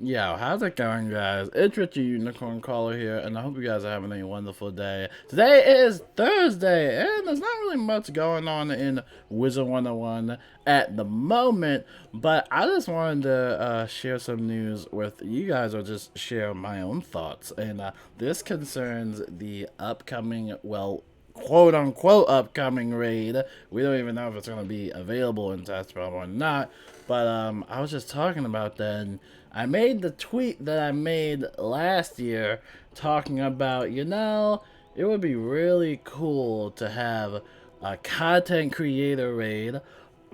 Yo, how's it going, guys? It's Richard Unicorn Caller here, and I hope you guys are having a wonderful day. Today is Thursday, and there's not really much going on in Wizard101 at the moment, but I just wanted to share some news with you guys, or just share my own thoughts. And this concerns the upcoming, well, quote unquote upcoming raid. We don't even know if it's going to be available in test realm or not. But I was just talking about that. And I made the tweet that I made last year talking about, it would be really cool to have a content creator raid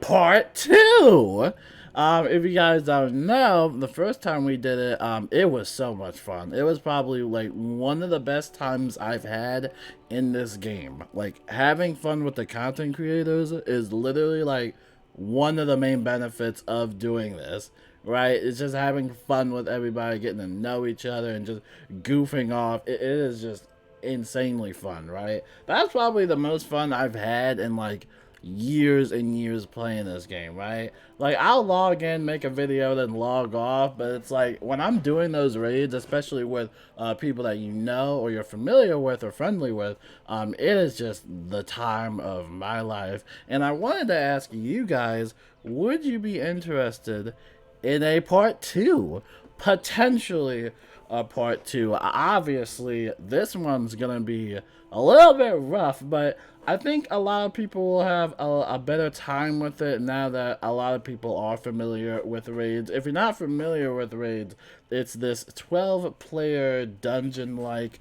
part two. If you guys don't know, the first time we did it, it was so much fun. It was probably like one of the best times I've had in this game. Like, having fun with the content creators is literally like one of the main benefits of doing this, right? It's just having fun with everybody, getting to know each other, and just goofing off. It is just insanely fun, right? That's probably the most fun I've had in like years and years playing this game, right? Like, I'll log in, make a video, then log off, but it's like when I'm doing those raids, especially with people that you know or you're familiar with or friendly with, it is just the time of my life. And I wanted to ask you guys, would you be interested in a part two? Potentially a part two. Obviously, this one's gonna be a little bit rough, but I think a lot of people will have a better time with it now that a lot of people are familiar with raids. If you're not familiar with raids, it's this 12-player dungeon-like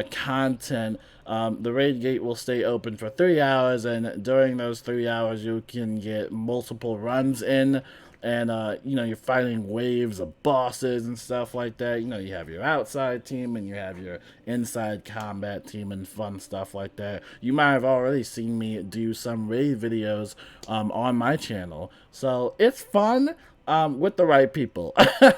content. The raid gate will stay open for 3 hours, and during those 3 hours, you can get multiple runs in, and you're fighting waves of bosses and stuff like that. You have your outside team and you have your inside combat team and fun stuff like that. You might have already seen me do some raid videos on my channel, so it's fun. With the right people.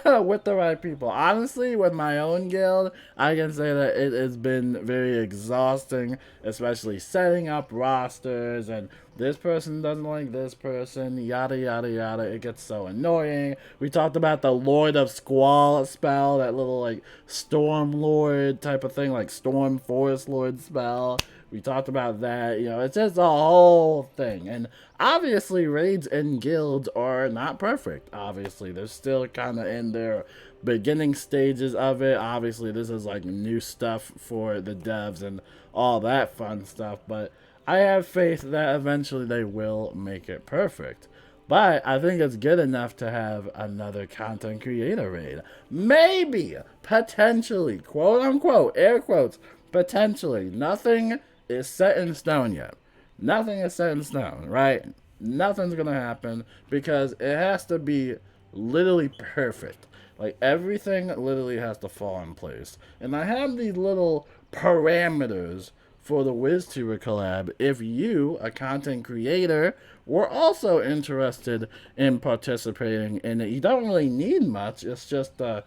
With the right people. Honestly, with my own guild, I can say that it has been very exhausting, especially setting up rosters and this person doesn't like this person, yada yada yada. It gets so annoying. We talked about the Lord of Squall spell, that little like Storm Lord type of thing, like Storm Forest Lord spell. We talked about that. It's just a whole thing. And obviously, raids and guilds are not perfect. Obviously, they're still kind of in their beginning stages of it. Obviously, this is like new stuff for the devs and all that fun stuff. But I have faith that eventually they will make it perfect. But I think it's good enough to have another content creator raid. Maybe, potentially, quote unquote, air quotes, potentially. Nothing is set in stone yet. Nothing is set in stone, right? Nothing's gonna happen because it has to be literally perfect. Like, everything literally has to fall in place. And I have these little parameters for the WizTuber collab if you, a content creator, were also interested in participating in it. You don't really need much. It's just a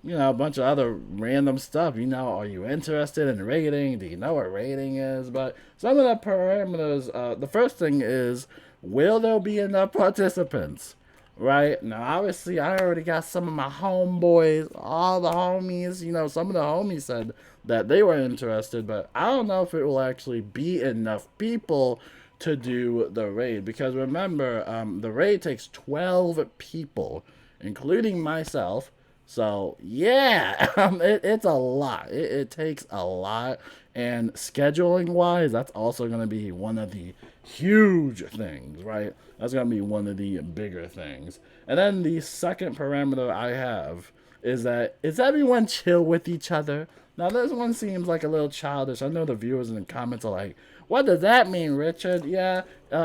bunch of other random stuff. Are you interested in rating? Do you know what rating is? But some of the parameters, the first thing is, will there be enough participants? Right? Now, obviously, I already got some of my homeboys, all the homies. Some of the homies said that they were interested, but I don't know if it will actually be enough people to do the raid. Because remember, the raid takes 12 people, including myself. So, yeah, it's a lot. It takes a lot. And scheduling wise, that's also going to be one of the huge things, right? That's going to be one of the bigger things. And then the second parameter I have is everyone chill with each other? Now, this one seems like a little childish. I know the viewers in the comments are like, what does that mean, Richard? Yeah,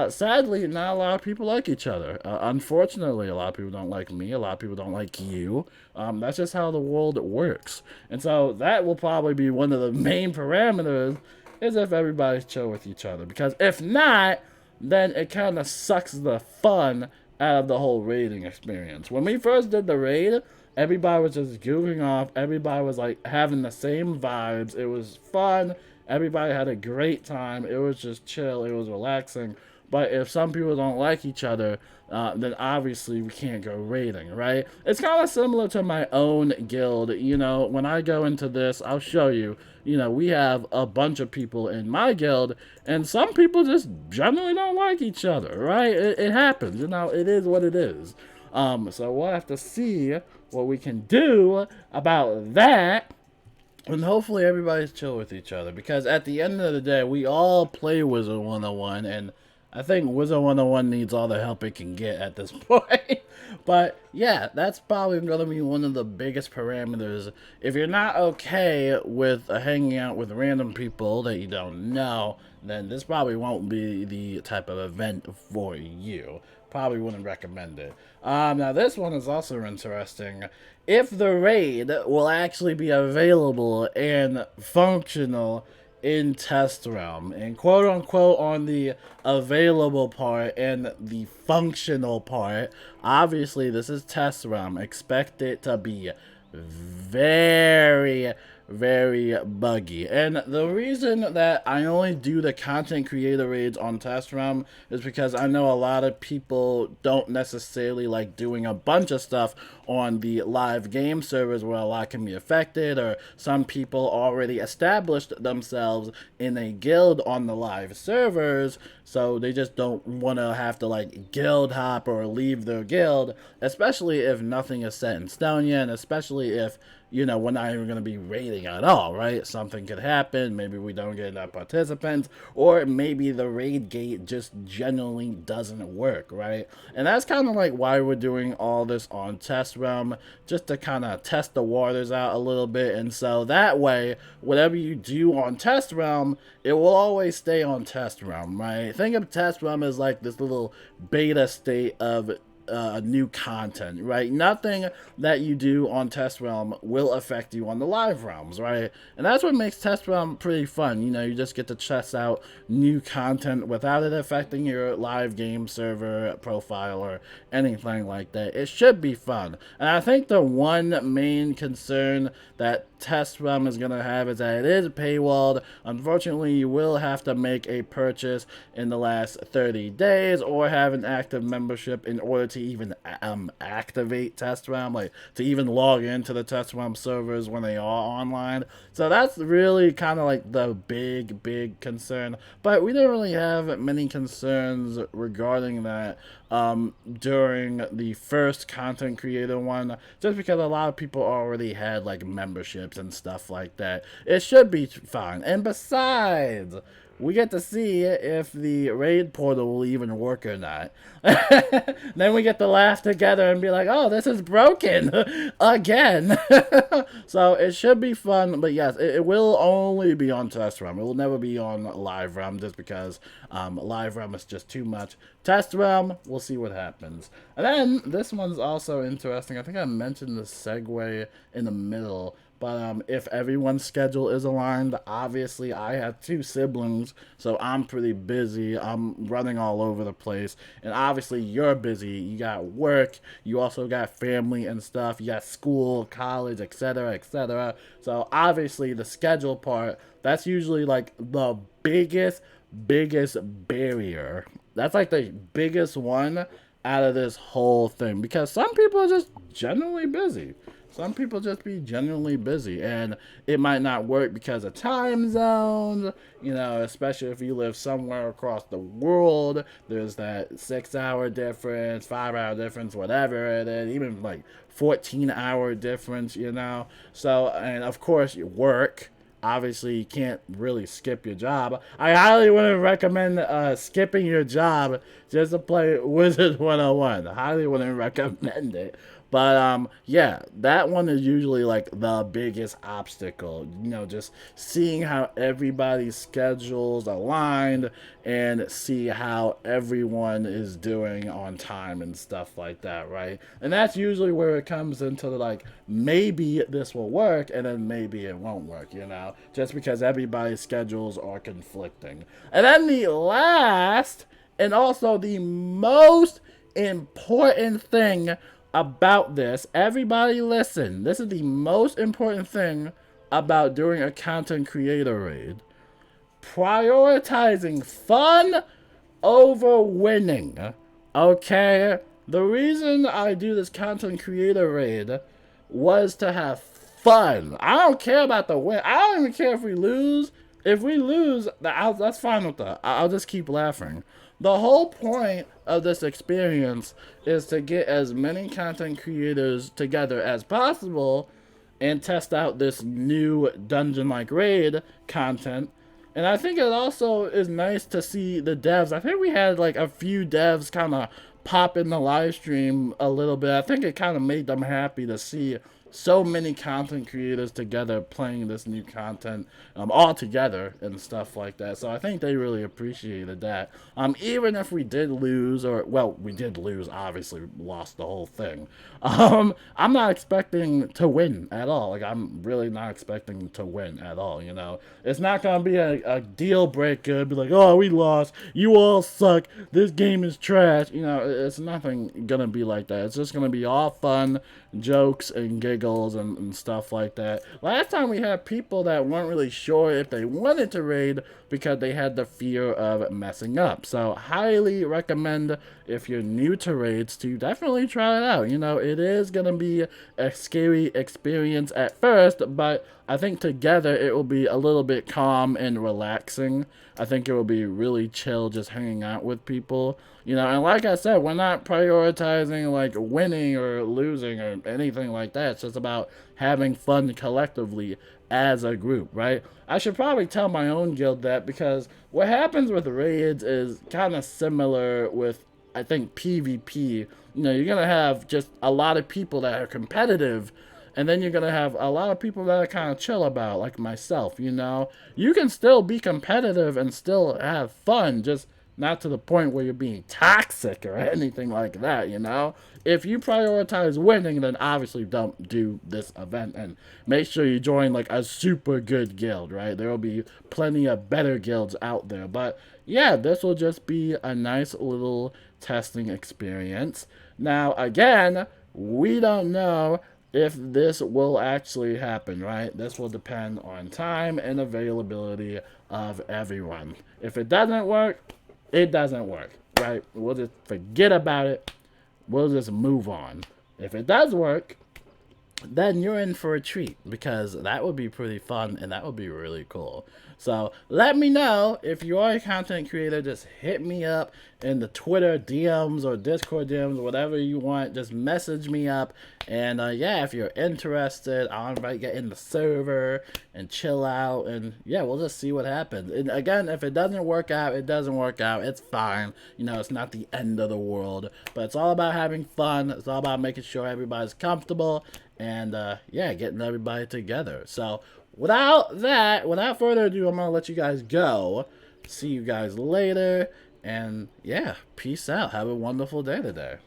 sadly, not a lot of people like each other. Unfortunately, a lot of people don't like me. A lot of people don't like you. That's just how the world works. And so that will probably be one of the main parameters, is if everybody's chill with each other. Because if not, then it kind of sucks the fun out of the whole raiding experience. When we first did the raid, everybody was just goofing off. Everybody was like having the same vibes. It was fun. Everybody had a great time. It was just chill. It was relaxing. but if some people don't like each other, then obviously we can't go raiding, right? It's kind of similar to my own guild. You know, when I go into this, I'll show you. You know, we have a bunch of people in my guild, and some people just generally don't like each other, right? It happens. You know, it is what it is. So we'll have to see what we can do about that. And hopefully everybody's chill with each other, because at the end of the day, we all play Wizard101, and I think Wizard101 needs all the help it can get at this point. But yeah, that's probably going to be one of the biggest parameters. If you're not okay with hanging out with random people that you don't know, then this probably won't be the type of event for you. Probably wouldn't recommend it. Now this one is also interesting. If the raid will actually be available and functional in test realm, and quote unquote on the available part and the functional part, obviously this is test realm. Expect it to be very buggy. And the reason that I only do the content creator raids on test realm is because I know a lot of people don't necessarily like doing a bunch of stuff on the live game servers where a lot can be affected, or some people already established themselves in a guild on the live servers, so they just don't want to have to like guild hop or leave their guild, especially if nothing is set in stone yet, and especially if, you know, we're not even going to be raiding at all, right? Something could happen. Maybe we don't get enough participants, or maybe the raid gate just genuinely doesn't work, right? And that's kind of like why we're doing all this on test realm, just to kind of test the waters out a little bit. And so that way, whatever you do on test realm, it will always stay on test realm, right? Think of test realm as like this little beta state of new content, right? Nothing that you do on test realm will affect you on the live realms, right? And that's what makes test realm pretty fun. You know, you just get to test out new content without it affecting your live game server profile or anything like that. It should be fun. And I think the one main concern that test realm is going to have is that it is paywalled. Unfortunately, you will have to make a purchase in the last 30 days or have an active membership in order to even activate test realm, like to even log into the test realm servers when they are online. So that's really kind of like the big concern, but we didn't really have many concerns regarding that during the first content creator one, just because a lot of people already had like memberships and stuff like that. It should be fine. And besides, we get to see if the raid portal will even work or not. Then we get to laugh together and be like, oh, this is broken again. So it should be fun. But yes, it will only be on test realm. It will never be on live realm, just because live realm is just too much. Test realm, we'll see what happens. And then this one's also interesting. I think I mentioned the segue in the middle. But if everyone's schedule is aligned, obviously I have 2 siblings, so I'm pretty busy. I'm running all over the place. And obviously you're busy. You got work. You also got family and stuff. You got school, college, etc., etc. So obviously the schedule part, that's usually like the biggest barrier. That's like the biggest one out of this whole thing, because some people are just generally busy. Some people just be genuinely busy, and it might not work because of time zones, you know, especially if you live somewhere across the world. There's that 6-hour difference, 5-hour difference, whatever it is, even like 14-hour difference, you know. So, and of course, you work. Obviously, you can't really skip your job. I highly wouldn't recommend skipping your job just to play Wizard101. I highly wouldn't recommend it. But yeah, that one is usually like the biggest obstacle. You know, just seeing how everybody's schedules aligned and see how everyone is doing on time and stuff like that, right? And that's usually where it comes into the, like, maybe this will work and then maybe it won't work, you know, just because everybody's schedules are conflicting. And then the last and also the most important thing about this, everybody listen, this is the most important thing about doing a content creator raid: prioritizing fun over winning. Okay? The reason I do this content creator raid was to have fun. I don't care about the win. I don't even care if we lose. If we lose, that's fine with that. I'll just keep laughing. The whole point of this experience is to get as many content creators together as possible and test out this new dungeon-like raid content. And I think it also is nice to see the devs. I think we had like a few devs kind of pop in the live stream a little bit. I think it kind of made them happy to see so many content creators together playing this new content all together and stuff like that. So I think they really appreciated that. Even if we did lose, or well, we did lose, obviously lost the whole thing. I'm not expecting to win at all. Like, I'm really not expecting to win at all, you know. It's not going to be a deal breaker. Be like, oh, we lost. You all suck. This game is trash. You know, it's nothing going to be like that. It's just going to be all fun, jokes, and giggles and stuff like that. Last time we had people that weren't really sure if they wanted to raid because they had the fear of messing up. So highly recommend, if you're new to raids, to definitely try it out. You know, it is going to be a scary experience at first, but I think together it will be a little bit calm and relaxing. I think it will be really chill just hanging out with people. You know, and like I said, we're not prioritizing like winning or losing or anything like that. It's just about having fun collectively as a group, right? I should probably tell my own guild that, because what happens with raids is kind of similar with, I think, PvP. You know, you're going to have just a lot of people that are competitive, and then you're going to have a lot of people that are kind of chill about, like myself, you know. You can still be competitive and still have fun, just not to the point where you're being toxic or anything like that, you know. If you prioritize winning, then obviously don't do this event, and make sure you join like a super good guild, right? There will be plenty of better guilds out there. But yeah, this will just be a nice little testing experience. Now, again, we don't know if this will actually happen, right? This will depend on time and availability of everyone. If it doesn't work, it doesn't work, right? We'll just forget about it. We'll just move on. If it does work, then you're in for a treat, because that would be pretty fun and that would be really cool. So let me know if you are a content creator. Just hit me up in the Twitter DMs or Discord DMs, whatever you want. Just message me up, and yeah, if you're interested, I'll invite you in the server and chill out, and yeah, we'll just see what happens. And again, if it doesn't work out, it doesn't work out. It's fine. You know, it's not the end of the world, but it's all about having fun. It's all about making sure everybody's comfortable, and yeah, getting everybody together. So without further ado, I'm gonna let you guys go. See you guys later, and yeah, peace out. Have a wonderful day today.